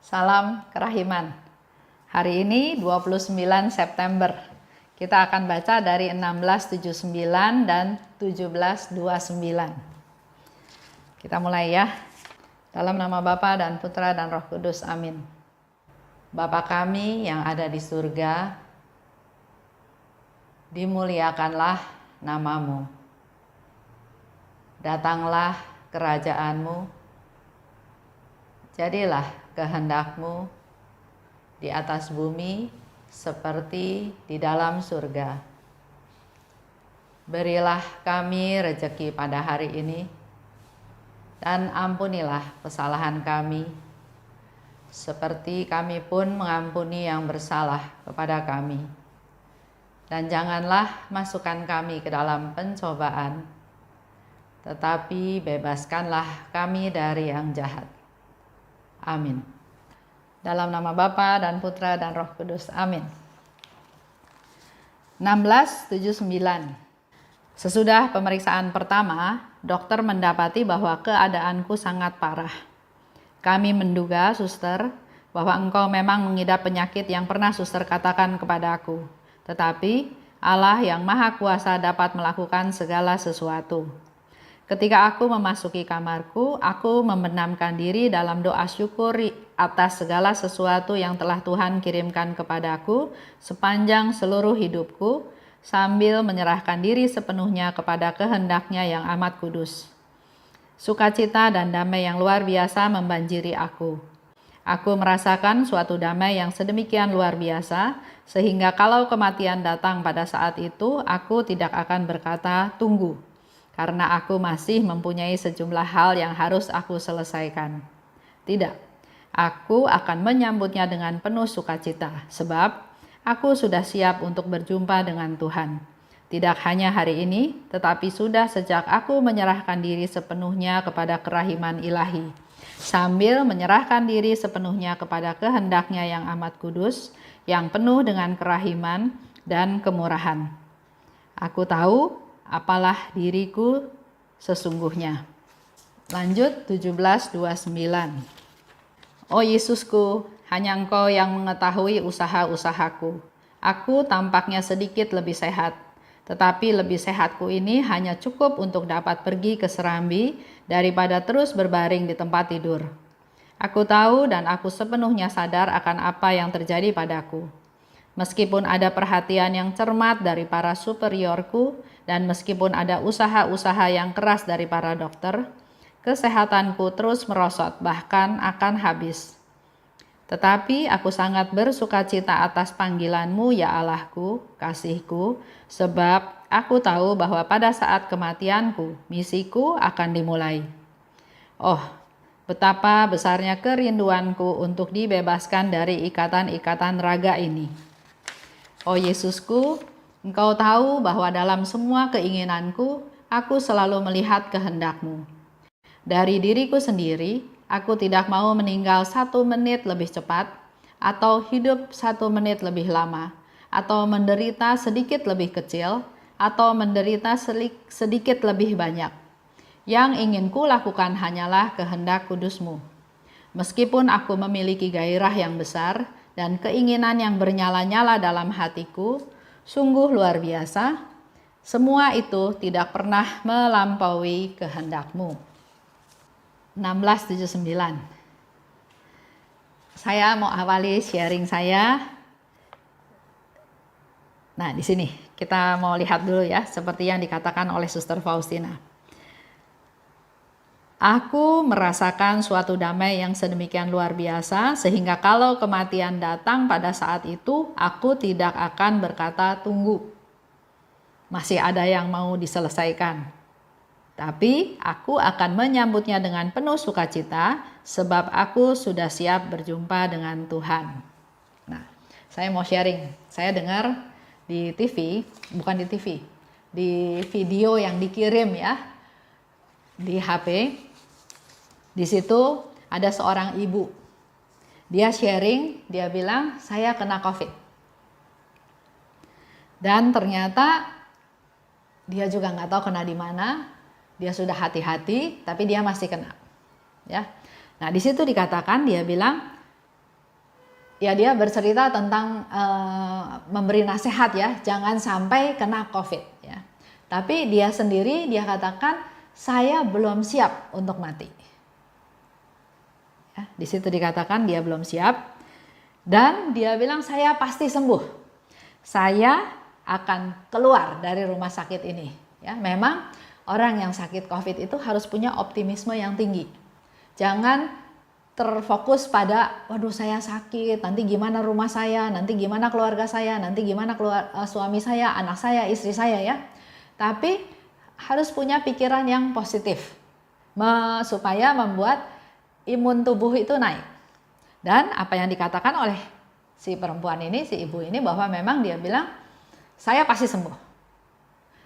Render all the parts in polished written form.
Salam kerahiman. Hari ini 29 September. Kita akan baca dari 1679 dan 1729. Kita mulai ya. Dalam nama Bapa dan Putra dan Roh Kudus. Amin. Bapa kami yang ada di surga, dimuliakanlah namamu. Datanglah kerajaanmu. Jadilah kehendakmu di atas bumi seperti di dalam surga. Berilah kami rejeki pada hari ini, dan ampunilah kesalahan kami, seperti kami pun mengampuni yang bersalah kepada kami. Dan janganlah masukkan kami ke dalam pencobaan, tetapi bebaskanlah kami dari yang jahat. Amin. Dalam nama Bapa dan Putra dan Roh Kudus. Amin. 1679. Sesudah pemeriksaan pertama, dokter mendapati bahwa keadaanku sangat parah. Kami menduga, suster, bahwa engkau memang mengidap penyakit yang pernah suster katakan kepadaku. Tetapi Allah yang Maha Kuasa dapat melakukan segala sesuatu. Ketika aku memasuki kamarku, aku membenamkan diri dalam doa syukur atas segala sesuatu yang telah Tuhan kirimkan kepadaku sepanjang seluruh hidupku, sambil menyerahkan diri sepenuhnya kepada kehendak-Nya yang amat kudus. Sukacita dan damai yang luar biasa membanjiri aku. Aku merasakan suatu damai yang sedemikian luar biasa, sehingga kalau kematian datang pada saat itu, aku tidak akan berkata, "Tunggu," karena aku masih mempunyai sejumlah hal yang harus aku selesaikan. Tidak, aku akan menyambutnya dengan penuh sukacita, sebab aku sudah siap untuk berjumpa dengan Tuhan. Tidak hanya hari ini, tetapi sudah sejak aku menyerahkan diri sepenuhnya kepada kerahiman ilahi, sambil menyerahkan diri sepenuhnya kepada kehendak-Nya yang amat kudus, yang penuh dengan kerahiman dan kemurahan. Aku tahu apalah diriku sesungguhnya. Lanjut 1729. Oh Yesusku, hanya Engkau yang mengetahui usaha-usahaku. Aku tampaknya sedikit lebih sehat, tetapi lebih sehatku ini hanya cukup untuk dapat pergi ke Serambi daripada terus berbaring di tempat tidur. Aku tahu dan aku sepenuhnya sadar akan apa yang terjadi padaku. Meskipun ada perhatian yang cermat dari para superiorku, dan meskipun ada usaha-usaha yang keras dari para dokter, kesehatanku terus merosot, bahkan akan habis. Tetapi aku sangat bersukacita atas panggilan-Mu, ya Allahku, kasihku, sebab aku tahu bahwa pada saat kematianku, misiku akan dimulai. Oh, betapa besarnya kerinduanku untuk dibebaskan dari ikatan-ikatan raga ini. Oh Yesusku, Engkau tahu bahwa dalam semua keinginanku, aku selalu melihat kehendak-Mu. Dari diriku sendiri, aku tidak mau meninggal 1 menit lebih cepat, atau hidup 1 menit lebih lama, atau menderita sedikit lebih kecil, atau menderita sedikit lebih banyak. Yang ingin kulakukan hanyalah kehendak kudus-Mu. Meskipun aku memiliki gairah yang besar dan keinginan yang bernyala-nyala dalam hatiku, sungguh luar biasa, semua itu tidak pernah melampaui kehendak-Mu. 1679. Saya mau awali sharing saya. Nah, di sini kita mau lihat dulu ya, seperti yang dikatakan oleh Suster Faustina. Aku merasakan suatu damai yang sedemikian luar biasa, sehingga kalau kematian datang pada saat itu, aku tidak akan berkata tunggu. Masih ada yang mau diselesaikan. Tapi aku akan menyambutnya dengan penuh sukacita, sebab aku sudah siap berjumpa dengan Tuhan. Nah, saya mau sharing. Saya dengar di TV, bukan di TV, di video yang dikirim ya, di HP. Di situ ada seorang ibu. Dia sharing, dia bilang, saya kena COVID. Dan ternyata dia juga nggak tahu kena di mana. Dia sudah hati-hati, tapi dia masih kena. Ya. Nah, di situ dikatakan, dia bilang, ya dia bercerita tentang memberi nasihat ya, jangan sampai kena COVID ya. Tapi dia sendiri dia katakan saya belum siap untuk mati. Ya, di situ dikatakan dia belum siap dan dia bilang saya pasti sembuh. Saya akan keluar dari rumah sakit ini. Ya, memang orang yang sakit COVID itu harus punya optimisme yang tinggi. Jangan terfokus pada, waduh saya sakit, nanti gimana rumah saya, nanti gimana keluarga saya, nanti gimana suami saya, anak saya, istri saya ya. Tapi harus punya pikiran yang positif supaya membuat imun tubuh itu naik. Dan apa yang dikatakan oleh si perempuan ini, si ibu ini, bahwa memang dia bilang, saya pasti sembuh.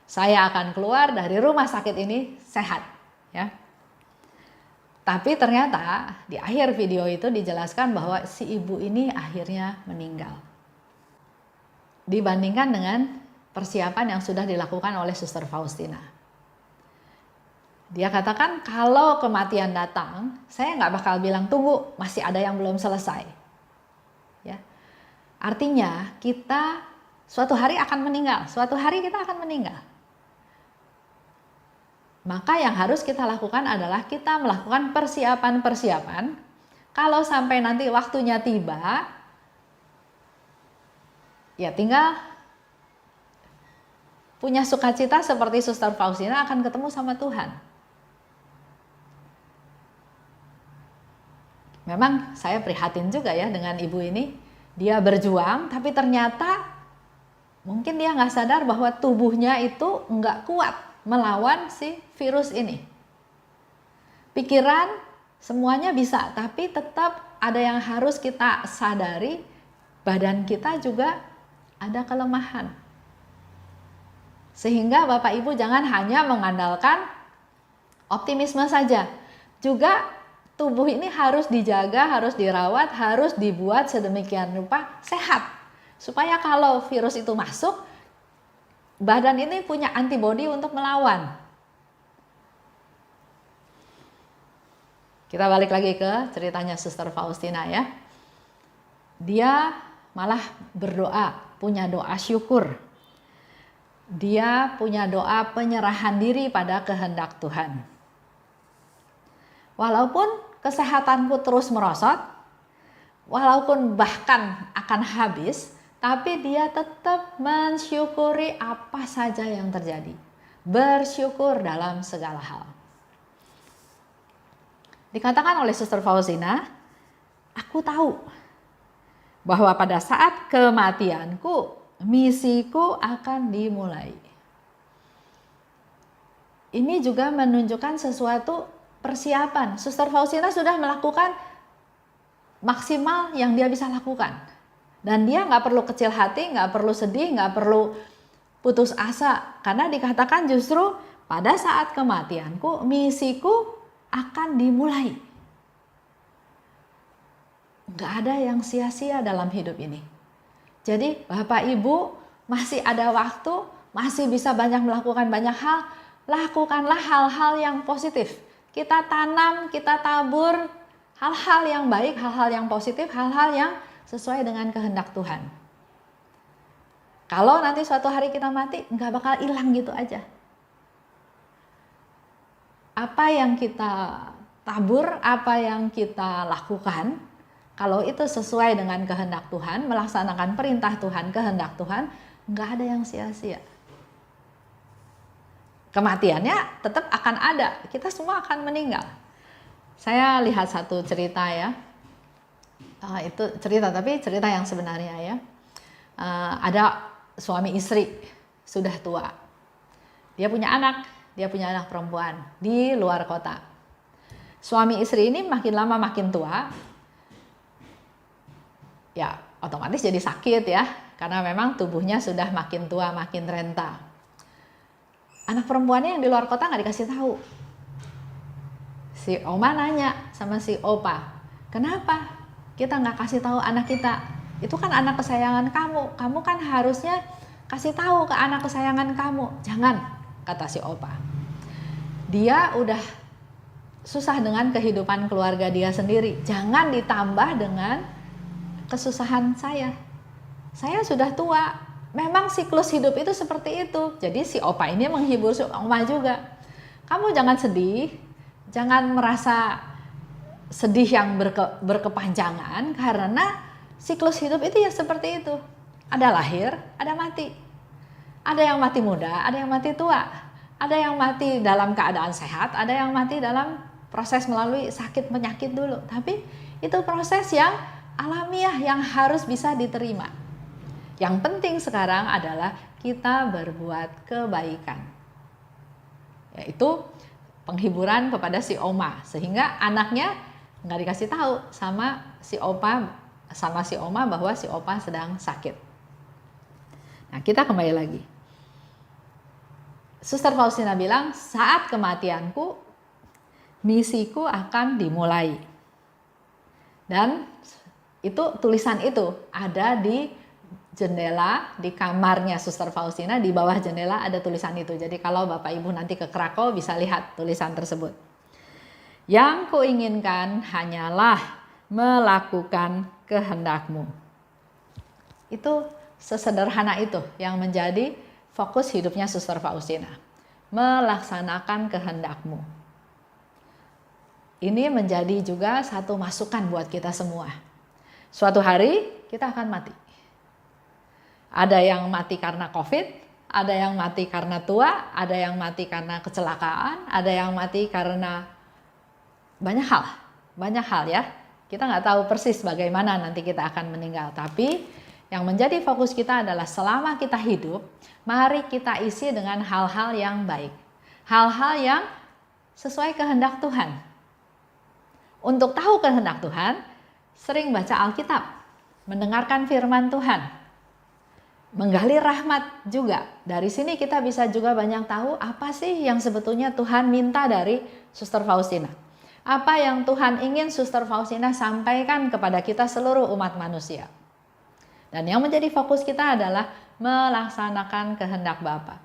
Saya akan keluar dari rumah sakit ini sehat. Ya. Tapi ternyata di akhir video itu dijelaskan bahwa si ibu ini akhirnya meninggal. Dibandingkan dengan persiapan yang sudah dilakukan oleh Suster Faustina. Dia katakan kalau kematian datang, saya nggak bakal bilang tunggu, masih ada yang belum selesai. Ya. Artinya kita suatu hari akan meninggal, suatu hari kita akan meninggal. Maka yang harus kita lakukan adalah kita melakukan persiapan-persiapan. Kalau sampai nanti waktunya tiba, ya tinggal punya sukacita seperti Suster Faustina akan ketemu sama Tuhan. Memang saya prihatin juga ya dengan ibu ini. Dia berjuang tapi ternyata mungkin dia nggak sadar bahwa tubuhnya itu nggak kuat melawan si virus ini. Pikiran semuanya bisa, tapi tetap ada yang harus kita sadari, badan kita juga ada kelemahan. Sehingga Bapak Ibu jangan hanya mengandalkan optimisme saja. Juga tubuh ini harus dijaga, harus dirawat, harus dibuat sedemikian rupa sehat. Supaya kalau virus itu masuk, badan ini punya antibodi untuk melawan. Kita balik lagi ke ceritanya Suster Faustina ya. Dia malah berdoa, punya doa syukur. Dia punya doa penyerahan diri pada kehendak Tuhan. Walaupun kesehatanku terus merosot, walaupun bahkan akan habis, tapi dia tetap mensyukuri apa saja yang terjadi. Bersyukur dalam segala hal. Dikatakan oleh Suster Faustina, aku tahu bahwa pada saat kematianku, misiku akan dimulai. Ini juga menunjukkan sesuatu persiapan. Suster Faustina sudah melakukan maksimal yang dia bisa lakukan. Dan dia nggak perlu kecil hati, nggak perlu sedih, nggak perlu putus asa. Karena dikatakan justru pada saat kematianku, misiku akan dimulai. Nggak ada yang sia-sia dalam hidup ini. Jadi Bapak Ibu masih ada waktu, masih bisa banyak melakukan banyak hal. Lakukanlah hal-hal yang positif. Kita tanam, kita tabur hal-hal yang baik, hal-hal yang positif, hal-hal yang sesuai dengan kehendak Tuhan. Kalau nanti suatu hari kita mati, nggak bakal hilang gitu aja. Apa yang kita tabur, apa yang kita lakukan, kalau itu sesuai dengan kehendak Tuhan, melaksanakan perintah Tuhan, kehendak Tuhan, nggak ada yang sia-sia. Kematiannya tetap akan ada, kita semua akan meninggal. Saya lihat satu cerita ya, itu cerita tapi cerita yang sebenarnya ya. Ada suami istri sudah tua, dia punya anak perempuan di luar kota. Suami istri ini makin lama makin tua, ya otomatis jadi sakit ya, karena memang tubuhnya sudah makin tua, makin renta. Anak perempuannya yang di luar kota nggak dikasih tahu. Si oma nanya sama si opa, kenapa kita nggak kasih tahu anak kita? Itu kan anak kesayangan kamu. Kamu kan harusnya kasih tahu ke anak kesayangan kamu. Jangan, kata si opa. Dia udah susah dengan kehidupan keluarga dia sendiri. Jangan ditambah dengan kesusahan saya. Saya sudah tua. Memang siklus hidup itu seperti itu. Jadi si opa ini menghibur si oma juga. Kamu jangan sedih, jangan merasa sedih yang berkepanjangan, karena siklus hidup itu ya seperti itu. Ada lahir, ada mati. Ada yang mati muda, ada yang mati tua. Ada yang mati dalam keadaan sehat, ada yang mati dalam proses melalui sakit penyakit dulu. Tapi itu proses yang alamiah yang harus bisa diterima. Yang penting sekarang adalah kita berbuat kebaikan. Yaitu penghiburan kepada si oma, sehingga anaknya nggak dikasih tahu sama si oma bahwa si opa sedang sakit. Nah, kita kembali lagi. Suster Faustina bilang, saat kematianku, misiku akan dimulai. Dan itu tulisan itu ada di jendela, di kamarnya Suster Faustina, di bawah jendela ada tulisan itu. Jadi kalau Bapak Ibu nanti ke Krakow bisa lihat tulisan tersebut. Yang kuinginkan hanyalah melakukan kehendakmu. Itu sesederhana itu yang menjadi fokus hidupnya Suster Faustina. Melaksanakan kehendakmu. Ini menjadi juga satu masukan buat kita semua. Suatu hari kita akan mati. Ada yang mati karena COVID, ada yang mati karena tua, ada yang mati karena kecelakaan, ada yang mati karena banyak hal ya. Kita nggak tahu persis bagaimana nanti kita akan meninggal. Tapi yang menjadi fokus kita adalah selama kita hidup, mari kita isi dengan hal-hal yang baik. Hal-hal yang sesuai kehendak Tuhan. Untuk tahu kehendak Tuhan, sering baca Alkitab, mendengarkan firman Tuhan, menggali rahmat juga. Dari sini kita bisa juga banyak tahu apa sih yang sebetulnya Tuhan minta dari Suster Faustina. Apa yang Tuhan ingin Suster Faustina sampaikan kepada kita seluruh umat manusia. Dan yang menjadi fokus kita adalah melaksanakan kehendak Bapa.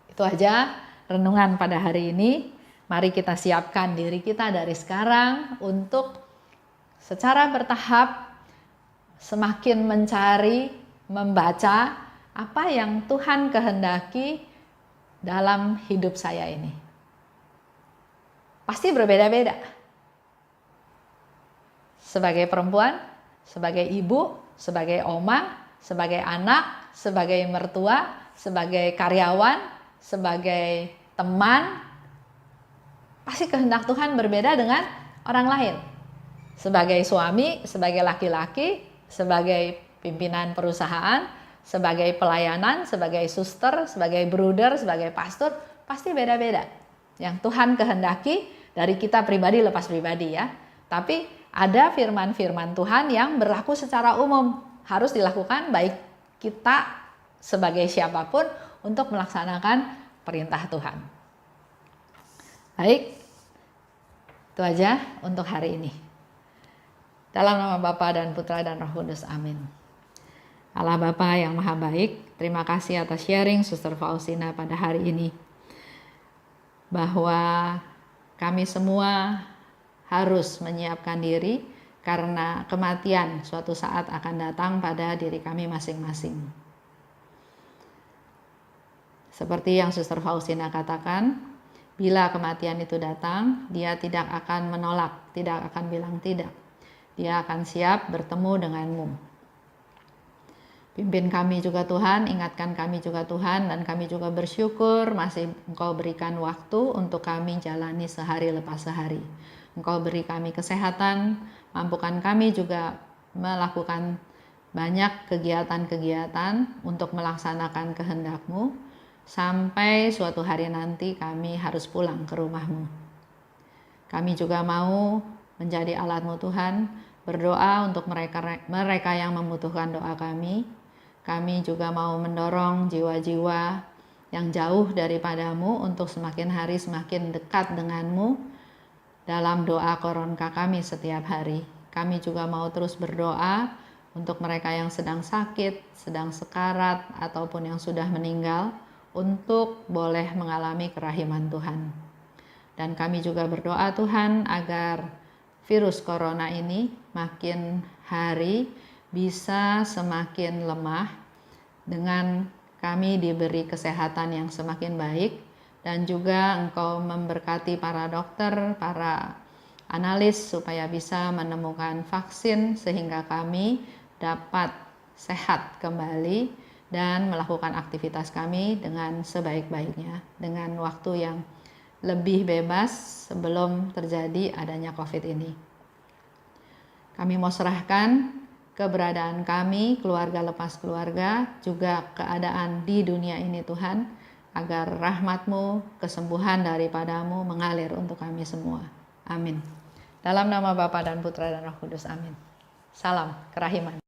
Itu aja renungan pada hari ini. Mari kita siapkan diri kita dari sekarang untuk secara bertahap semakin mencari, membaca apa yang Tuhan kehendaki dalam hidup saya ini. Pasti berbeda-beda. Sebagai perempuan, sebagai ibu, sebagai oma, sebagai anak, sebagai mertua, sebagai karyawan, sebagai teman, pasti kehendak Tuhan berbeda dengan orang lain. Sebagai suami, sebagai laki-laki, sebagai pimpinan perusahaan, sebagai pelayanan, sebagai suster, sebagai bruder, sebagai pastor, pasti beda-beda. Yang Tuhan kehendaki dari kita pribadi lepas pribadi ya. Tapi ada firman-firman Tuhan yang berlaku secara umum, harus dilakukan baik kita sebagai siapapun untuk melaksanakan perintah Tuhan. Baik, itu aja untuk hari ini. Dalam nama Bapa dan Putra dan Roh Kudus, amin. Allah Bapa yang Maha Baik, terima kasih atas sharing Suster Faustina pada hari ini. Bahwa kami semua harus menyiapkan diri karena kematian suatu saat akan datang pada diri kami masing-masing. Seperti yang Suster Faustina katakan, bila kematian itu datang, dia tidak akan menolak, tidak akan bilang tidak. Dia akan siap bertemu denganmu. Pimpin kami juga Tuhan, ingatkan kami juga Tuhan, dan kami juga bersyukur masih Engkau berikan waktu untuk kami jalani sehari lepas sehari. Engkau beri kami kesehatan, mampukan kami juga melakukan banyak kegiatan-kegiatan untuk melaksanakan kehendak-Mu, sampai suatu hari nanti kami harus pulang ke rumah-Mu. Kami juga mau menjadi alat-Mu Tuhan, berdoa untuk mereka yang membutuhkan doa kami. Kami juga mau mendorong jiwa-jiwa yang jauh daripadamu untuk semakin hari semakin dekat denganmu dalam doa koronka kami setiap hari. Kami juga mau terus berdoa untuk mereka yang sedang sakit, sedang sekarat, ataupun yang sudah meninggal, untuk boleh mengalami kerahiman Tuhan. Dan kami juga berdoa Tuhan agar virus corona ini makin hari bisa semakin lemah dengan kami diberi kesehatan yang semakin baik, dan juga Engkau memberkati para dokter, para analis supaya bisa menemukan vaksin sehingga kami dapat sehat kembali dan melakukan aktivitas kami dengan sebaik-baiknya, dengan waktu yang lebih bebas sebelum terjadi adanya COVID ini. Kami mau serahkan keberadaan kami, keluarga lepas keluarga, juga keadaan di dunia ini Tuhan, agar rahmat-Mu, kesembuhan daripadamu mengalir untuk kami semua. Amin. Dalam nama Bapa dan Putra dan Roh Kudus, amin. Salam kerahiman.